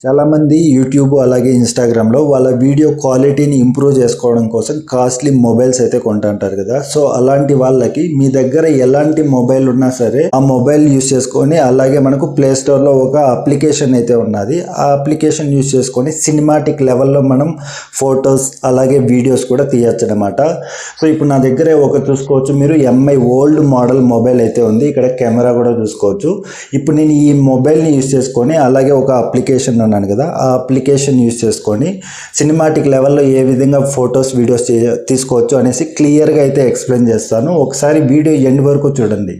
చాలామంది యూట్యూబ్ అలాగే ఇన్స్టాగ్రామ్లో వాళ్ళ వీడియో క్వాలిటీని ఇంప్రూవ్ చేసుకోవడం కోసం కాస్ట్లీ మొబైల్స్ అయితే కొంటుంటారు కదా. సో అలాంటి వాళ్ళకి మీ దగ్గర ఎలాంటి మొబైల్ ఉన్నా సరే ఆ మొబైల్ యూస్ చేసుకొని, అలాగే మనకు ప్లే స్టోర్లో ఒక అప్లికేషన్ అయితే ఉన్నది, ఆ అప్లికేషన్ యూస్ చేసుకొని సినిమాటిక్ లెవెల్లో మనం ఫొటోస్ అలాగే వీడియోస్ కూడా తీయచ్చు అనమాట. సో ఇప్పుడు నా దగ్గర ఒక చూసుకోవచ్చు, మీరు ఎంఐ ఓల్డ్ మోడల్ మొబైల్ అయితే ఉంది. ఇక్కడ కెమెరా కూడా చూసుకోవచ్చు. ఇప్పుడు నేను ఈ మొబైల్ని యూస్ చేసుకొని అలాగే ఒక అప్లికేషన్ ఉన్నాను కదా, ఆ అప్లికేషన్ యూస్ చేసుకొని సినిమాటిక్ లెవెల్లో ఏ విధంగా ఫొటోస్ వీడియోస్ తీసుకోవచ్చు అనేసి క్లియర్గా అయితే ఎక్స్ప్లెయిన్ చేస్తాను. ఒకసారి వీడియో ఎండ్ వరకు చూడండి.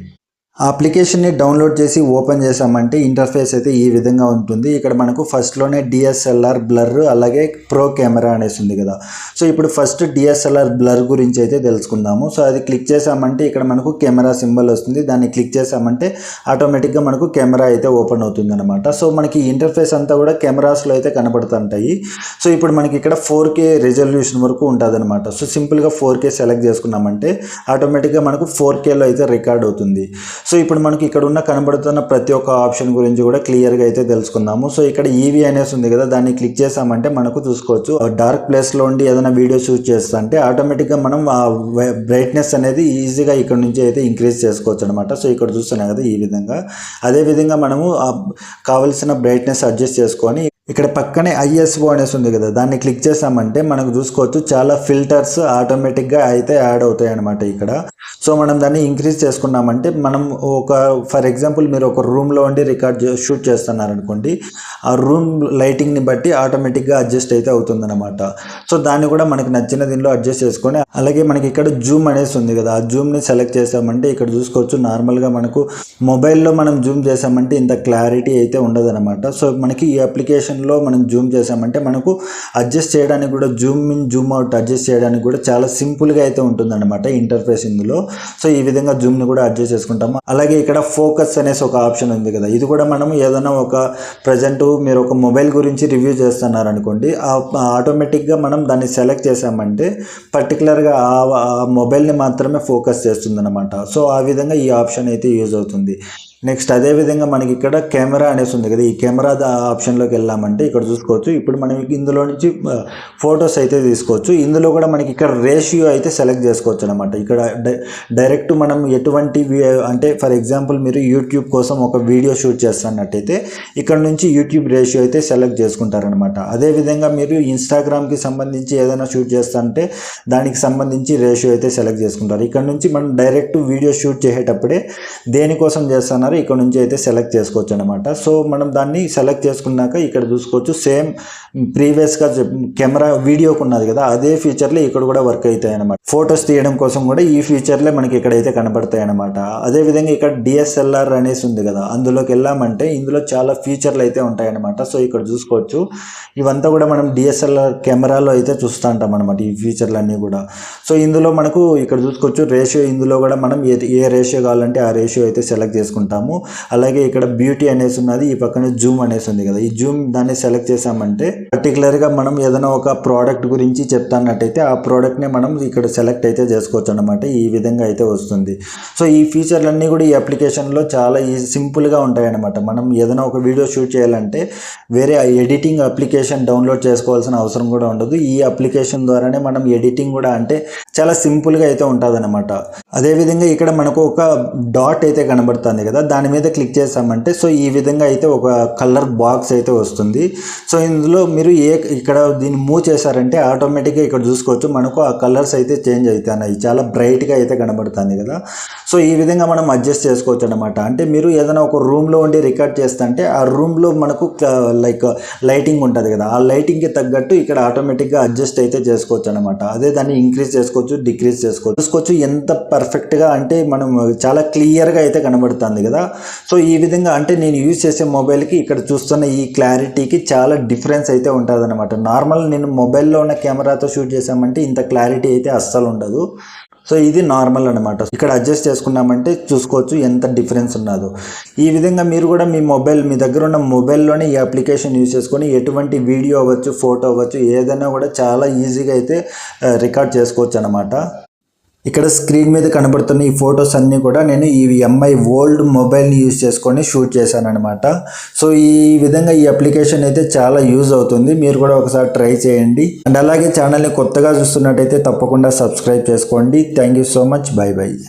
ఆ అప్లికేషన్ని డౌన్లోడ్ చేసి ఓపెన్ చేసామంటే ఇంటర్ఫేస్ అయితే ఈ విధంగా ఉంటుంది. ఇక్కడ మనకు ఫస్ట్లోనే డిఎస్ఎల్ఆర్ బ్లర్ అలాగే ప్రో కెమెరా అనేసి ఉంది కదా. సో ఇప్పుడు ఫస్ట్ డిఎస్ఎల్ఆర్ బ్లర్ గురించి అయితే తెలుసుకుందాము. సో అది క్లిక్ చేసామంటే ఇక్కడ మనకు కెమెరా సింబల్ వస్తుంది. దాన్ని క్లిక్ చేసామంటే ఆటోమేటిక్గా మనకు కెమెరా అయితే ఓపెన్ అవుతుంది అనమాట. సో మనకి ఇంటర్ఫేస్ అంతా కూడా కెమెరాస్లో అయితే కనబడుతుంటాయి. సో ఇప్పుడు మనకి ఇక్కడ 4K రిజల్యూషన్ వరకు ఉంటుంది అనమాట. సో సింపుల్గా 4K సెలెక్ట్ చేసుకున్నామంటే ఆటోమేటిక్గా మనకు 4Kలో అయితే రికార్డ్ అవుతుంది. సో ఇప్పుడు మనకి ఇక్కడ ఉన్న కనబడుతున్న ప్రతి ఒక్క ఆప్షన్ గురించి కూడా క్లియర్గా అయితే తెలుసుకుందాము. సో ఇక్కడ ఈవీ అనేసి ఉంది కదా, దాన్ని క్లిక్ చేసామంటే మనకు చూసుకోవచ్చు డార్క్ ప్లేస్లో ఉండి ఏదైనా వీడియో షూట్ చేస్తా అంటే ఆటోమేటిక్గా మనం ఆ బ్రైట్నెస్ అనేది ఈజీగా ఇక్కడ నుంచి అయితే ఇంక్రీజ్ చేసుకోవచ్చు అనమాట. సో ఇక్కడ చూస్తున్నాం కదా ఈ విధంగా. అదేవిధంగా మనము కావలసిన బ్రైట్నెస్ అడ్జస్ట్ చేసుకొని ఇక్కడ పక్కనే ఐఎస్ఓ అనేసి ఉంది కదా, దాన్ని క్లిక్ చేసామంటే మనకు చూసుకోవచ్చు చాలా ఫిల్టర్స్ ఆటోమేటిక్గా అయితే యాడ్ అవుతాయి అనమాట ఇక్కడ. సో మనం దాన్ని ఇంక్రీజ్ చేసుకున్నామంటే మనం ఒక ఫర్ ఎగ్జాంపుల్ మీరు ఒక రూమ్లో ఉండి షూట్ చేస్తున్నారనుకోండి, ఆ రూమ్ లైటింగ్ని బట్టి ఆటోమేటిక్గా అడ్జస్ట్ అయితే అవుతుందన్నమాట. సో దాన్ని కూడా మనకి నచ్చిన దీనిలో అడ్జస్ట్ చేసుకొని, అలాగే మనకి ఇక్కడ జూమ్ అనేసి ఉంది కదా, ఆ జూమ్ని సెలెక్ట్ చేసామంటే ఇక్కడ చూసుకోవచ్చు నార్మల్గా మనకు మొబైల్లో మనం జూమ్ చేసామంటే ఇంత క్లారిటీ అయితే ఉండదన్నమాట. సో మనకి ఈ అప్లికేషన్లో మనం జూమ్ చేసామంటే మనకు అడ్జస్ట్ చేయడానికి కూడా Zoom in Zoom out adjust చేయడానికి కూడా చాలా సింపుల్గా అయితే ఉంటుందన్నమాట ఇంటర్ఫేస్ ఇందులో. సో ఈ విధంగా జూమ్ని కూడా అడ్జస్ట్ చేసుకుంటాము. అలాగే ఇక్కడ ఫోకస్ అనేసి ఒక ఆప్షన్ ఉంది కదా, ఇది కూడా మనం ఏదైనా ఒక ప్రజెంట్ మీరు ఒక మొబైల్ గురించి రివ్యూ చేస్తున్నారు అనుకోండి, ఆటోమేటిక్గా మనం దాన్ని సెలెక్ట్ చేసామంటే పర్టికులర్గా ఆ మొబైల్ని మాత్రమే ఫోకస్ చేస్తుంది అనమాట. సో ఆ విధంగా ఈ ఆప్షన్ అయితే యూజ్ అవుతుంది. నెక్స్ట్ అదేవిధంగా మనకి ఇక్కడ కెమెరా అనేసి ఉంది కదా, ఈ కెమెరా ఆప్షన్లోకి వెళ్ళామంటే ఇక్కడ చూసుకోవచ్చు. ఇప్పుడు మనం ఇందులో నుంచి ఫొటోస్ అయితే తీసుకోవచ్చు. ఇందులో కూడా మనకి ఇక్కడ రేషియో అయితే సెలెక్ట్ చేసుకోవచ్చు అనమాట. ఇక్కడ డైరెక్ట్ మనం ఎటువంటి అంటే ఫర్ ఎగ్జాంపుల్ మీరు యూట్యూబ్ కోసం ఒక వీడియో షూట్ చేస్తున్నట్టయితే ఇక్కడ నుంచి యూట్యూబ్ రేషియో అయితే సెలెక్ట్ చేసుకుంటారనమాట. అదేవిధంగా మీరు ఇన్స్టాగ్రామ్కి సంబంధించి ఏదైనా షూట్ చేస్తుంటే దానికి సంబంధించి రేషియో అయితే సెలెక్ట్ చేసుకుంటారు. ఇక్కడ నుంచి మనం డైరెక్ట్ వీడియో షూట్ చేసేటప్పుడే దేనికోసం చేస్తున్నారు ఇక్కడ నుంచి అయితే సెలెక్ట్ చేసుకోవచ్చు అనమాట. సో మనం దాన్ని సెలెక్ట్ చేసుకున్నాక ఇక్కడ చూసుకోవచ్చు సేమ్ ప్రీవియస్గా కెమెరా వీడియోకి ఉన్నది కదా, అదే ఫీచర్లే ఇక్కడ కూడా వర్క్ అవుతాయి అనమాట. ఫొటోస్ తీయడం కోసం కూడా ఈ ఫీచర్లే మనకి ఇక్కడైతే కనబడతాయి అనమాట. అదేవిధంగా ఇక్కడ డిఎస్ఎల్ఆర్ అనేసి ఉంది కదా, అందులోకి వెళ్ళామంటే ఇందులో చాలా ఫీచర్లు అయితే ఉంటాయన్నమాట. సో ఇక్కడ చూసుకోవచ్చు ఇవంతా కూడా మనం డిఎస్ఎల్ఆర్ కెమెరాలో అయితే చూస్తూ ఉంటాం అనమాట ఈ ఫీచర్లన్నీ కూడా. సో ఇందులో మనకు ఇక్కడ చూసుకోవచ్చు రేషియో, ఇందులో కూడా మనం ఏ రేషియో కావాలంటే ఆ రేషియో అయితే సెలెక్ట్ చేసుకుంటాము. అలాగే ఇక్కడ బ్యూటీ అనేసి ఉన్నది, ఈ పక్కన జూమ్ అనేసి ఉంది కదా, ఈ జూమ్ దాన్ని సెలెక్ట్ చేసామంటే పర్టికులర్గా మనం ఏదైనా ఒక ప్రోడక్ట్ గురించి చెప్తాన్నట్టయితే ఆ ప్రోడక్ట్ని మనం ఇక్కడ సెలెక్ట్ అయితే చేసుకోవచ్చు అనమాట. ఈ విధంగా అయితే వస్తుంది. సో ఈ ఫీచర్లన్నీ కూడా ఈ అప్లికేషన్లో చాలా సింపుల్గా ఉంటాయన్నమాట. మనం ఏదైనా ఒక వీడియో షూట్ చేయాలంటే వేరే ఎడిటింగ్ అప్లికేషన్ డౌన్లోడ్ చేసుకోవాల్సిన అవసరం కూడా ఉండదు. ఈ అప్లికేషన్ ద్వారానే మనం ఎడిటింగ్ కూడా అంటే చాలా సింపుల్గా అయితే ఉంటుంది అనమాట. అదేవిధంగా ఇక్కడ మనకు ఒక డాట్ అయితే కనబడుతుంది కదా, దాని మీద క్లిక్ చేసామంటే సో ఈ విధంగా అయితే ఒక కలర్ బాక్స్ అయితే వస్తుంది. సో ఇందులో మీరు ఇక్కడ దీన్ని మూవ్ చేశారంటే ఆటోమేటిక్గా ఇక్కడ చూసుకోవచ్చు మనకు ఆ కలర్స్ అయితే చేంజ్ అవుతున్నాయి, చాలా బ్రైట్గా అయితే కనబడుతుంది కదా. సో ఈ విధంగా మనం అడ్జస్ట్ చేసుకోవచ్చు అనమాట. అంటే మీరు ఏదైనా ఒక రూమ్లో ఉండి రికార్డ్ చేస్తుంటే ఆ రూమ్లో మనకు లైక్ లైటింగ్ ఉంటుంది కదా, ఆ లైటింగ్కి తగ్గట్టు ఇక్కడ ఆటోమేటిక్గా అడ్జస్ట్ అయితే చేసుకోవచ్చు అనమాట. అదే దాన్ని ఇంక్రీజ్ చేసుకోవచ్చు, డిక్రీజ్ చేసుకోవచ్చు. చూసుకోవచ్చు ఎంత పర్ఫెక్ట్గా అంటే మనం చాలా క్లియర్గా అయితే కనబడుతుంది కదా. సో ఈ విధంగా అంటే నేను యూజ్ చేసే మొబైల్కి ఇక్కడ చూస్తున్న ఈ క్లారిటీకి చాలా డిఫరెన్స్ అయితే ఉంటుంది అనమాట. నార్మల్ నేను మొబైల్లో ఉన్న కెమెరాతో షూట్ చేసామంటే ఇంత క్లారిటీ అయితే అస్సలు ఉండదు. సో ఇది నార్మల్ అనమాట. ఇక్కడ అడ్జస్ట్ చేసుకున్నామంటే చూసుకోవచ్చు ఎంత డిఫరెన్స్ ఉన్నదో. ఈ విధంగా మీరు కూడా మీ దగ్గర ఉన్న మొబైల్లోనే ఈ అప్లికేషన్ యూజ్ చేసుకొని ఎటువంటి వీడియో అవ్వచ్చు, ఫోటో అవ్వచ్చు, ఏదైనా కూడా చాలా ఈజీగా అయితే రికార్డ్ చేసుకోవచ్చు అనమాట. ఇక్కడ స్క్రీన్ మీద కనబడుతున్న ఈ ఫొటోస్ అన్నీ కూడా నేను ఈ ఎంఐ ఓల్డ్ మొబైల్ని యూజ్ చేసుకొని షూట్ చేశాను అనమాట. సో ఈ విధంగా ఈ అప్లికేషన్ అయితే చాలా యూజ్ అవుతుంది. మీరు కూడా ఒకసారి ట్రై చేయండి. అండ్ అలాగే ఛానల్ని కొత్తగా చూస్తున్నట్టయితే తప్పకుండా సబ్స్క్రైబ్ చేసుకోండి. Thank you so much. By by.